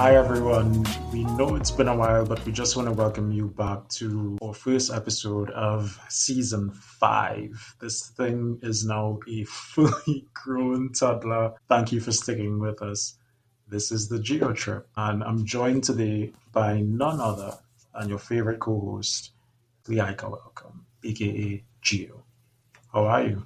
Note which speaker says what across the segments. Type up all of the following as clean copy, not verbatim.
Speaker 1: Hi everyone. We know it's been a while, but we just want to welcome you back to our first episode of season 5. This thing is now a fully grown toddler. Thank you for sticking with us. This is the Geo trip, and I'm joined today by none other than your favorite co-host, Liaika Welcome, aka Geo. How are you?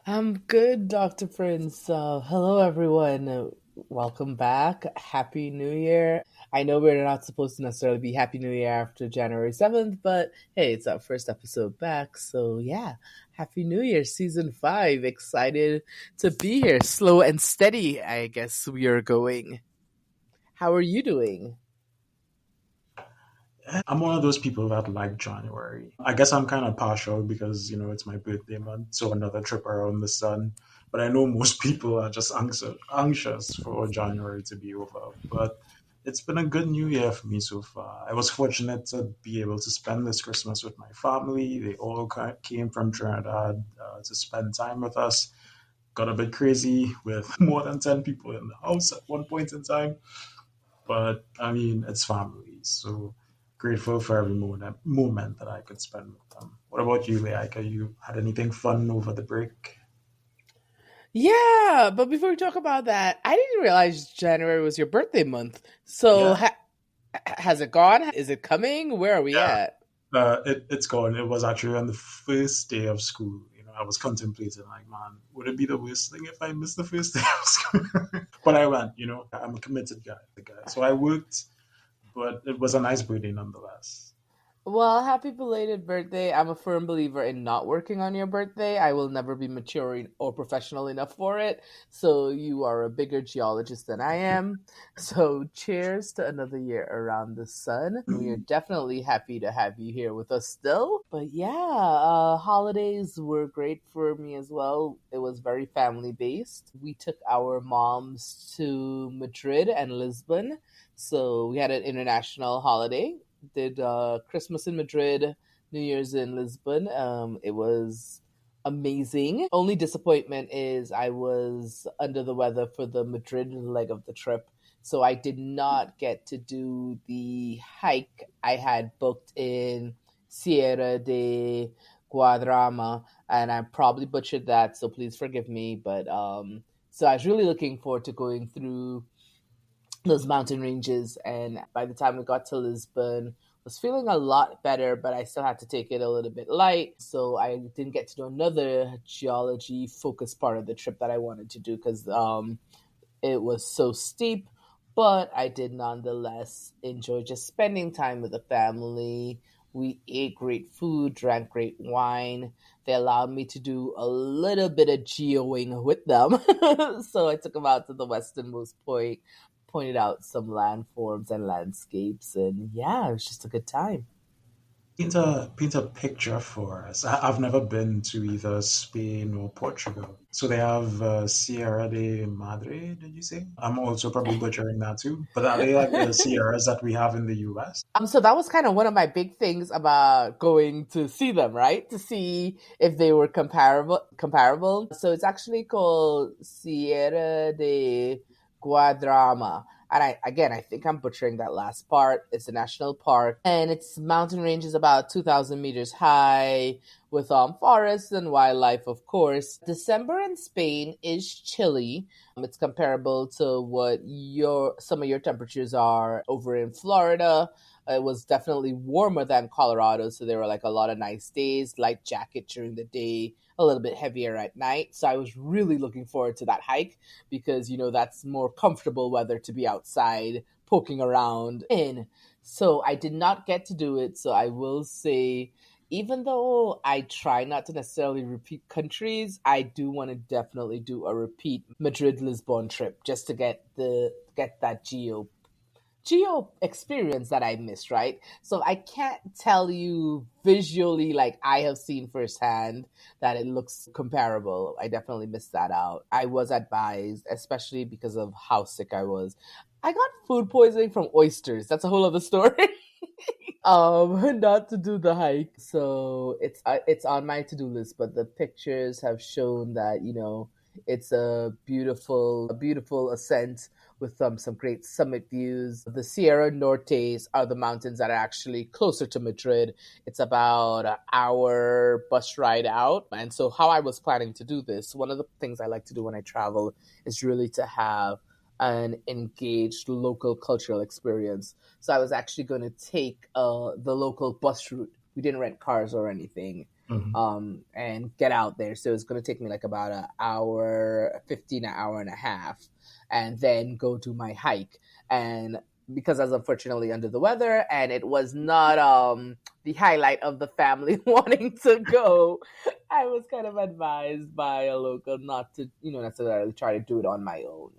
Speaker 2: I'm good, Dr. Prince. Hello, everyone. Welcome back. Happy New Year. I know we're not supposed to necessarily be Happy New Year after January 7th, but hey, it's our first episode back. So, yeah, Happy New Year, season 5. Excited to be here. Slow and steady, I guess we are going. How are you doing?
Speaker 1: I'm one of those people that like January. I guess I'm kind of partial because, it's my birthday month, so another trip around the sun. But I know most people are just anxious for January to be over. But it's been a good new year for me so far. I was fortunate to be able to spend this Christmas with my family. They all came from Trinidad to spend time with us. Got a bit crazy with more than 10 people in the house at one point in time. But I mean, it's family, so grateful for every moment that I could spend with them. What about you, Leika? You had anything fun over the break?
Speaker 2: Yeah, but before we talk about that, I didn't realize January was your birthday month. So,
Speaker 1: Yeah,
Speaker 2: has it gone? Is it coming? Where are we
Speaker 1: yeah.
Speaker 2: at?
Speaker 1: It's gone. It was actually on the first day of school. I was contemplating, like, man, would it be the worst thing if I missed the first day of school? But I went. I'm a committed guy. So I worked, but it was a nice birthday nonetheless.
Speaker 2: Well, happy belated birthday. I'm a firm believer in not working on your birthday. I will never be mature or professional enough for it. So, you are a bigger geologist than I am. So, cheers to another year around the sun. We are definitely happy to have you here with us still. But yeah, holidays were great for me as well. It was very family based. We took our moms to Madrid and Lisbon. So, we had an international holiday, did Christmas in Madrid, New Year's in Lisbon. It was amazing. Only disappointment is I was under the weather for the Madrid leg of the trip. So I did not get to do the hike I had booked in Sierra de Guadrama, and I probably butchered that, so please forgive me. But so I was really looking forward to going through those mountain ranges. And by the time we got to Lisbon, was feeling a lot better, but I still had to take it a little bit light. So I didn't get to do another geology focused part of the trip that I wanted to do because it was so steep. But I did nonetheless enjoy just spending time with the family. We ate great food, drank great wine. They allowed me to do a little bit of geoing with them. So I took them out to the westernmost point, pointed out some landforms and landscapes, and yeah, it was just a good time.
Speaker 1: Paint a picture for us. I've never been to either Spain or Portugal. So they have Sierra de Madre, did you say? I'm also probably butchering that too. But are they like the Sierras that we have in the US?
Speaker 2: So that was kind of one of my big things about going to see them, right? To see if they were comparable. So it's actually called Sierra de Guadrama. And I think I'm butchering that last part. It's a national park, and its mountain range is about 2,000 meters high, with forests and wildlife, of course. December in Spain is chilly. It's comparable to what your some of your temperatures are over in Florida. It was definitely warmer than Colorado, so there were like a lot of nice days, light jacket during the day, a little bit heavier at night. So I was really looking forward to that hike because that's more comfortable weather to be outside poking around in. So I did not get to do it. So I will say, even though I try not to necessarily repeat countries, I do want to definitely do a repeat Madrid Lisbon trip just to get that geo experience that I missed, right? So I can't tell you visually, like I have seen firsthand, that it looks comparable. I definitely missed that out. I was advised, especially because of how sick I was. I got food poisoning from oysters. That's a whole other story. Not to do the hike. So it's on my to do list, but the pictures have shown that it's a beautiful ascent with some great summit views. The Sierra Nortes are the mountains that are actually closer to Madrid. It's about an hour bus ride out. And so, how I was planning to do this, one of the things I like to do when I travel is really to have an engaged local cultural experience. So, I was actually going to take the local bus route. We didn't rent cars or anything.
Speaker 1: Mhm.
Speaker 2: And get out there. So it's going to take me like about an hour, 15, an hour and a half, and then go do my hike. And because I was unfortunately under the weather and it was not the highlight of the family wanting to go, I was kind of advised by a local not to, necessarily try to do it on my own.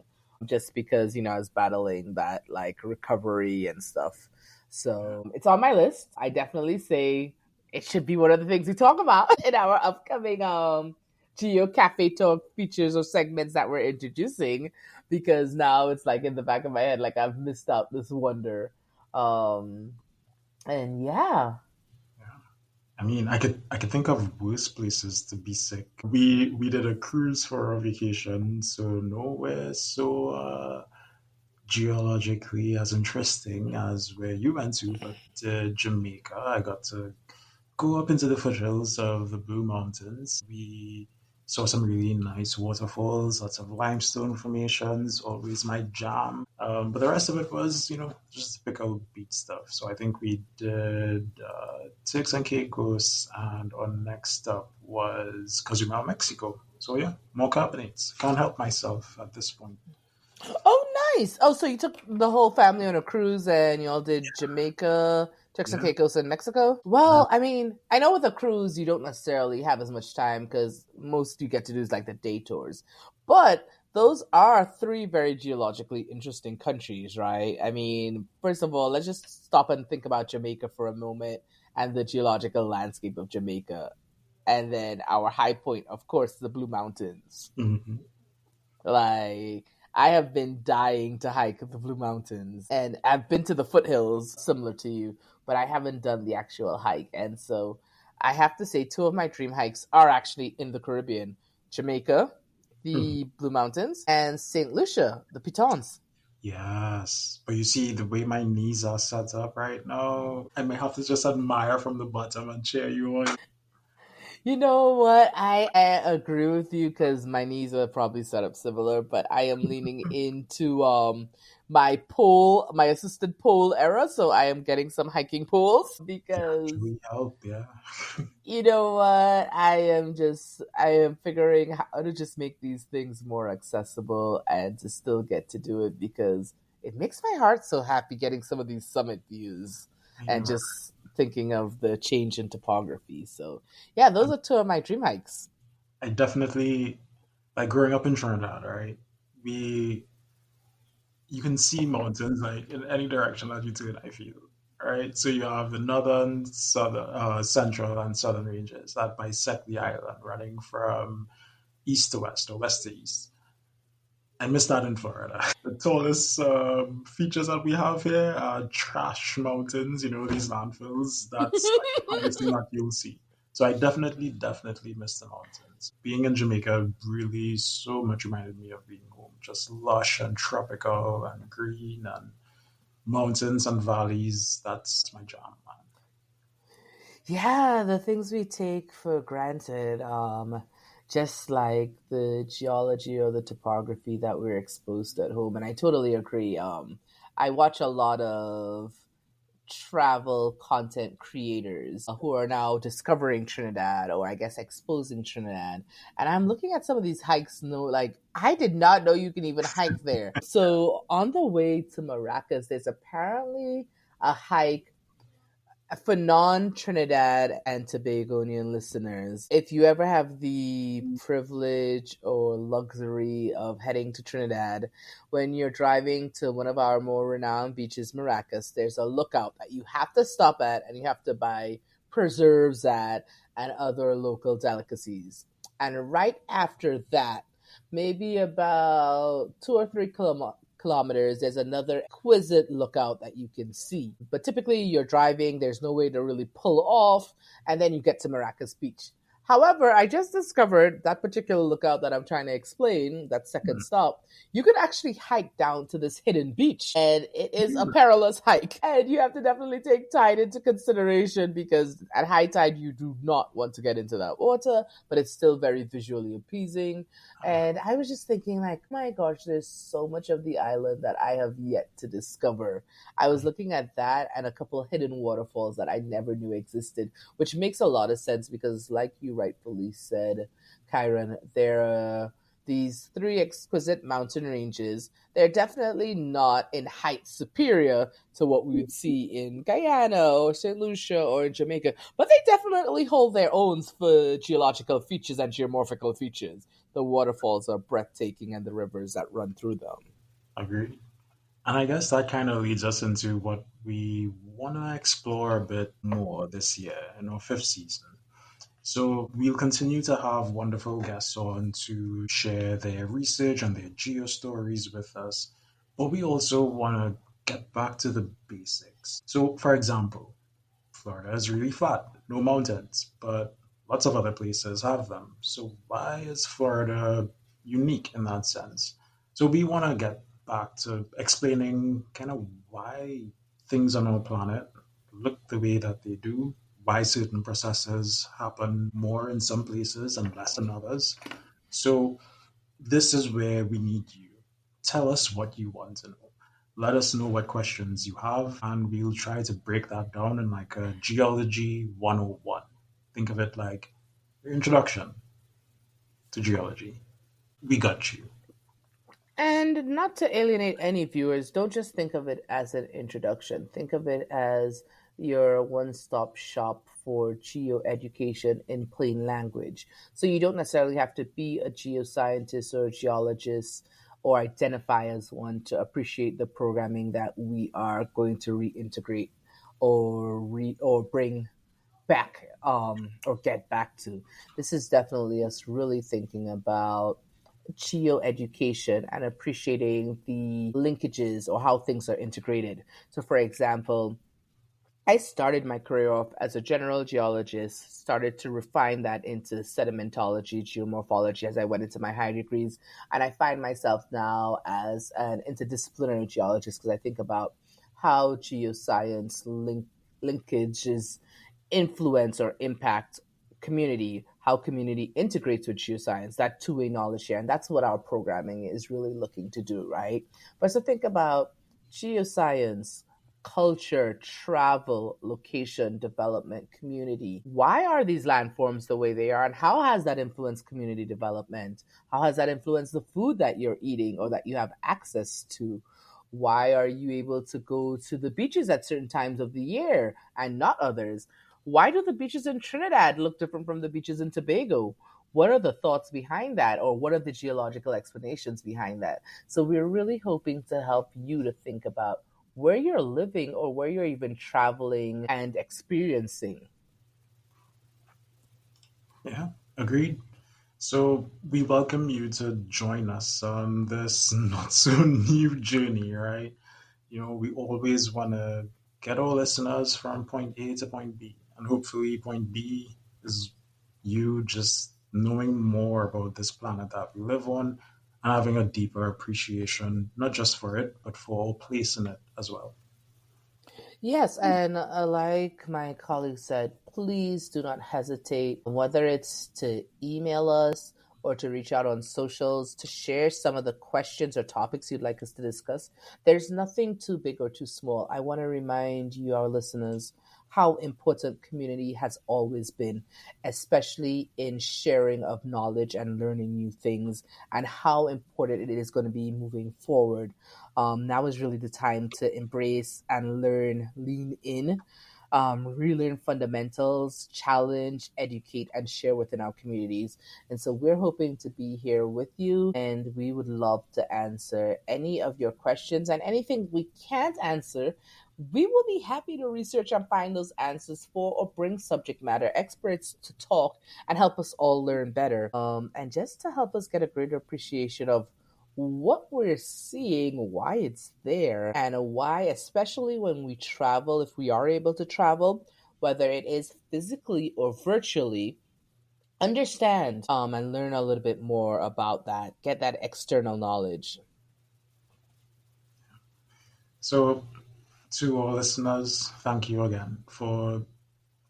Speaker 2: Just because, I was battling that like recovery and stuff. So it's on my list. I definitely say it should be one of the things we talk about in our upcoming Geo Cafe Talk features or segments that we're introducing, because now it's like in the back of my head, like I've missed out this wonder. Um, and yeah.
Speaker 1: Yeah. I mean, I could think of worse places to be sick. We did a cruise for a vacation, so nowhere so geologically as interesting as where you went to, but Jamaica. I got to go up into the foothills of the Blue Mountains. We saw some really nice waterfalls, lots of limestone formations, always my jam. But the rest of it was, just typical beach stuff. So I think we did Turks and Caicos, and our next stop was Cozumel, Mexico. So yeah, more carbonates. Can't help myself at this point.
Speaker 2: Oh, nice. Oh, so you took the whole family on a cruise and you all did Jamaica, Turks and
Speaker 1: Yeah.
Speaker 2: Caicos, and Mexico? Well, I mean, I know with a cruise you don't necessarily have as much time because most you get to do is like the day tours. But those are three very geologically interesting countries, right? I mean, first of all, let's just stop and think about Jamaica for a moment and the geological landscape of Jamaica. And then our high point, of course, the Blue Mountains.
Speaker 1: Hmm.
Speaker 2: Like, I have been dying to hike the Blue Mountains, and I've been to the foothills, similar to you, but I haven't done the actual hike. And so I have to say, two of my dream hikes are actually in the Caribbean: Jamaica,
Speaker 1: Hmm.
Speaker 2: the Blue Mountains, and St. Lucia, the Pitons.
Speaker 1: Yes. But you see, the way my knees are set up right now, I may have to just admire from the bottom and cheer you on.
Speaker 2: You know what? I agree with you because my knees are probably set up similar, but I am leaning into my assisted pole era, so I am getting some hiking poles
Speaker 1: Can
Speaker 2: because
Speaker 1: actually help, yeah.
Speaker 2: you know what? I am figuring how to just make these things more accessible and to still get to do it because it makes my heart so happy getting some of these summit views
Speaker 1: I
Speaker 2: and
Speaker 1: know.
Speaker 2: just thinking of the change in topography. So yeah, those are two of my dream hikes.
Speaker 1: I definitely, like growing up in Trinidad, right? We, you can see mountains like in any direction that you turn, I feel. Right? So you have the northern, southern, central, and southern ranges that bisect the island, running from east to west or west to east. I miss that in Florida. The tallest features that we have here are trash mountains, these landfills. That's like the highest thing that you'll see. So I definitely, definitely miss the mountains. Being in Jamaica really so much reminded me of being home. Just lush and tropical and green and mountains and valleys. That's my jam, man.
Speaker 2: Yeah, the things we take for granted, just like the geology or the topography that we're exposed to at home. And I totally agree. I watch a lot of travel content creators who are now discovering Trinidad or I guess exposing Trinidad. And I'm looking at some of these hikes, no, like I did not know you can even hike there. So on the way to Maracas, there's apparently a hike for non Trinidad and Tobagonian listeners, if you ever have the privilege or luxury of heading to Trinidad, when you're driving to one of our more renowned beaches, Maracas, there's a lookout that you have to stop at and you have to buy preserves at and other local delicacies. And right after that, maybe about 2 or 3 kilometers, there's another exquisite lookout that you can see. But typically, you're driving, there's no way to really pull off, and then you get to Maracas Beach. However, I just discovered that particular lookout that I'm trying to explain, that second
Speaker 1: Hmm.
Speaker 2: stop, you could actually hike down to this hidden beach. And it is a
Speaker 1: Really?
Speaker 2: perilous hike. And you have to definitely take tide into consideration because at high tide, you do not want to get into that water, but it's still very visually appeasing. And I was just thinking, like, my gosh, there's so much of the island that I have yet to discover. I was looking at that and a couple of hidden waterfalls that I never knew existed, which makes a lot of sense because, like you rightfully said, Kyron, there are these three exquisite mountain ranges. They're definitely not in height superior to what we would see in Guyana or St. Lucia or in Jamaica, but they definitely hold their own for geological features and geomorphical features. The waterfalls are breathtaking and the rivers that run through them.
Speaker 1: Agreed. And I guess that kind of leads us into what we want to explore a bit more this year in our fifth season. So we'll continue to have wonderful guests on to share their research and their geo stories with us. But we also want to get back to the basics. So, for example, Florida is really flat, no mountains, but lots of other places have them. So why is Florida unique in that sense? So we want to get back to explaining kind of why things on our planet look the way that they do, why certain processes happen more in some places and less in others. So this is where we need you. Tell us what you want to know. Let us know what questions you have, and we'll try to break that down in like a geology 101. Think of it like your introduction to geology. We got you.
Speaker 2: And not to alienate any viewers, don't just think of it as an introduction. Think of it as your one stop shop for geo education in plain language. So you don't necessarily have to be a geoscientist or a geologist or identify as one to appreciate the programming that we are going to reintegrate or bring back or get back to. This is definitely us really thinking about geo education and appreciating the linkages or how things are integrated. So, for example, I started my career off as a general geologist, started to refine that into sedimentology, geomorphology as I went into my higher degrees. And I find myself now as an interdisciplinary geologist because I think about how geoscience linkages influence or impact community, how community integrates with geoscience, that two-way knowledge share. And that's what our programming is really looking to do, right? But so think about geoscience, culture, travel, location, development, community. Why are these landforms the way they are? And how has that influenced community development? How has that influenced the food that you're eating or that you have access to? Why are you able to go to the beaches at certain times of the year and not others? Why do the beaches in Trinidad look different from the beaches in Tobago? What are the thoughts behind that, or what are the geological explanations behind that? So, we're really hoping to help you to think about where you're living or where you're even traveling and experiencing.
Speaker 1: Yeah, agreed. So we welcome you to join us on this not so new journey, right? You know, we always want to get our listeners from point A to point B. And hopefully, point B is you just knowing more about this planet that we live on and having a deeper appreciation, not just for it, but for our place in it as well.
Speaker 2: Yes, and like my colleague said, please do not hesitate, whether it's to email us or to reach out on socials to share some of the questions or topics you'd like us to discuss. There's nothing too big or too small. I want to remind you, our listeners, how important community has always been, especially in sharing of knowledge and learning new things, and how important it is going to be moving forward. Now is really the time to embrace and learn, lean in, relearn fundamentals, challenge, educate, and share within our communities. And so we're hoping to be here with you, and we would love to answer any of your questions and anything we can't answer. We will be happy to research and find those answers for or bring subject matter experts to talk and help us all learn better. And just to help us get a greater appreciation of what we're seeing, why it's there, and why, especially when we travel, if we are able to travel, whether it is physically or virtually, understand and learn a little bit more about that, get that external knowledge.
Speaker 1: So, to our listeners, thank you again for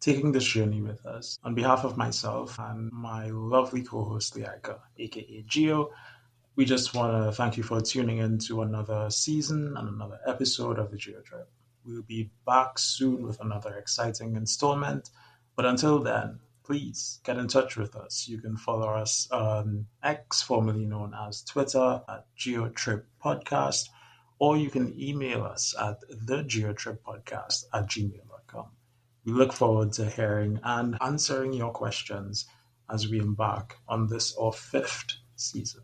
Speaker 1: taking this journey with us. On behalf of myself and my lovely co host, Liaika, aka Geo, we just want to thank you for tuning in to another season and another episode of the Geo Trip. We'll be back soon with another exciting installment. But until then, please get in touch with us. You can follow us on X, formerly known as Twitter, at GeoTrip Podcast, or you can email us at thegeotrippodcast at gmail.com. We look forward to hearing and answering your questions as we embark on this, our fifth season.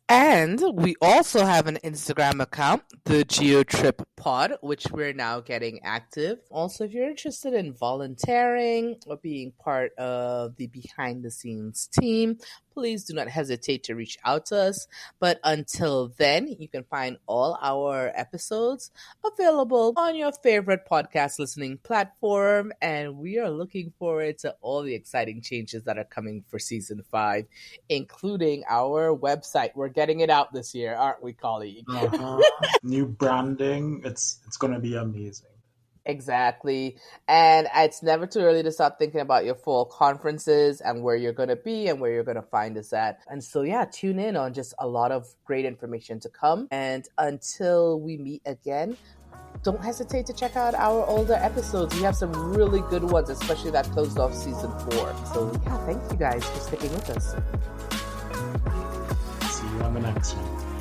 Speaker 2: And we also have an Instagram account, the GeoTrip Pod, which we're now getting active. Also, if you're interested in volunteering or being part of the behind the scenes team, please do not hesitate to reach out to us. But until then, you can find all our episodes available on your favorite podcast listening platform. And we are looking forward to all the exciting changes that are coming for season 5, including our website. We're getting it out this year, aren't we, colleague?
Speaker 1: Uh-huh. New branding. It's gonna be amazing.
Speaker 2: Exactly. And it's never too early to start thinking about your fall conferences and where you're going to be and where you're going to find us at. And so, yeah, tune in on just a lot of great information to come. And until we meet again, don't hesitate to check out our older episodes. We have some really good ones, especially that closed off season 4. So, yeah, thank you guys for sticking with us.
Speaker 1: See you on the next one.